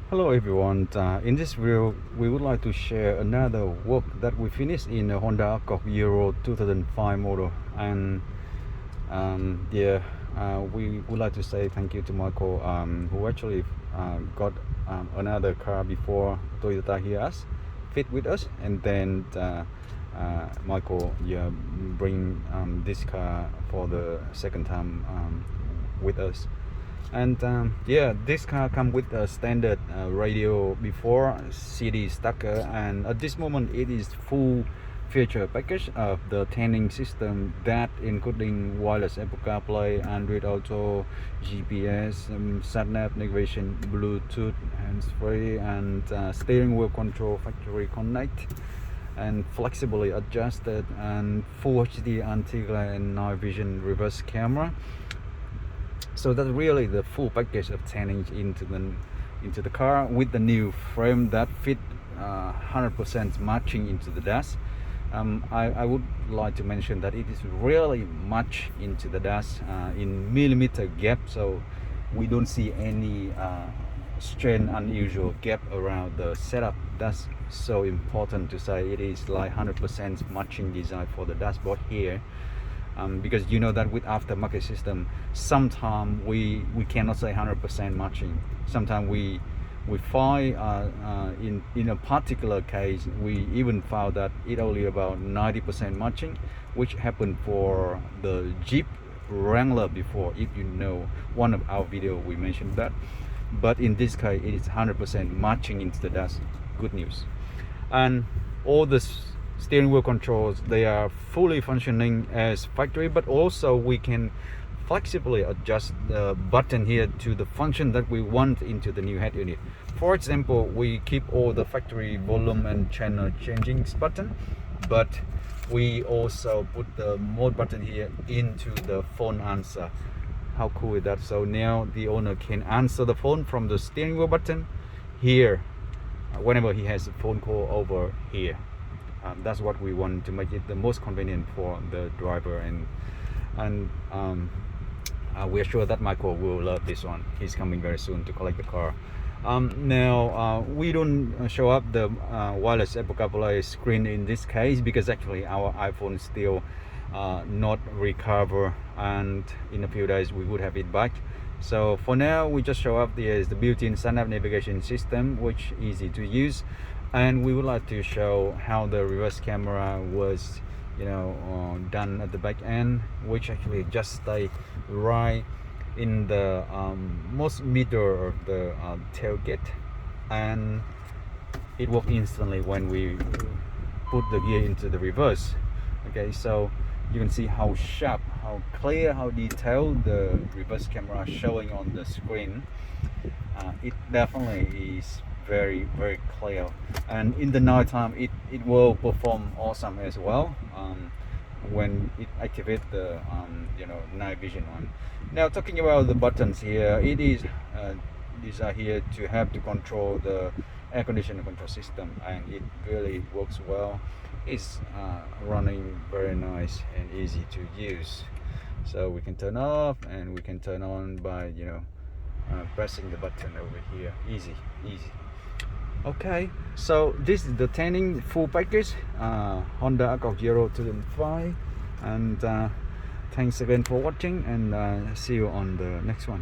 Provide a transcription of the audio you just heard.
Hello everyone, in this video we would like to share another work that we finished in a Honda Accord Euro 2005 model. And we would like to say thank you to Michael, who actually got another car before Toyota Hiace fit with us, and then Michael bring this car for the second time with us. And this car comes with a standard radio before, CD stacker, and at this moment it is full feature package of the tanning system, that including wireless Apple CarPlay, Android Auto, GPS, sat-nav navigation, Bluetooth, hands-free, and steering wheel control factory connect, and flexibly adjusted, and full HD anti-glare and night vision reverse camera. So that's really the full package of 10 inch into the car, with the new frame that fit 100% matching into the dash. I would like to mention that it is really much into the dash in millimeter gap, so we don't see any strange unusual gap around the setup. That's so important to say. It is like 100% matching design for the dashboard here. Because you know that with aftermarket system, sometimes we cannot say 100% matching. Sometimes we find in a particular case we even found that it only about 90% matching, which happened for the Jeep Wrangler before. If you know one of our video, we mentioned that. But in this case it is 100% matching into the dash. Good news. And all this steering wheel controls, they are fully functioning as factory, but also we can flexibly adjust the button here to the function that we want into the new head unit. For example, we keep all the factory volume and channel changing button, but we also put the mode button here into the phone answer. How cool is that? So now the owner can answer the phone from the steering wheel button here whenever he has a phone call over here. That's what we want, to make it the most convenient for the driver, and we're sure that Michael will love this one. He's coming very soon to collect the car. Now we don't show up the wireless Apple CarPlay screen in this case, because actually our iPhone still not recover, and in a few days we would have it back. So for now we just show up the built-in sat-nav navigation system, which is easy to use. And we would like to show how the reverse camera was done at the back end, which actually just stay right in the most middle of the tailgate, and it worked instantly when we put the gear into the reverse. Okay, so you can see how sharp, how clear, how detailed the reverse camera showing on the screen. It definitely is very clear, and in the night time it will perform awesome as well when it activates the night vision one. Now, talking about the buttons here, it is these are here to help to control the air conditioner control system, and it really works well. It's running very nice and easy to use, so we can turn off and we can turn on by pressing the button over here. Easy. Okay, so this is the tanning full package, Honda Accord Euro 2005, and thanks again for watching, and see you on the next one.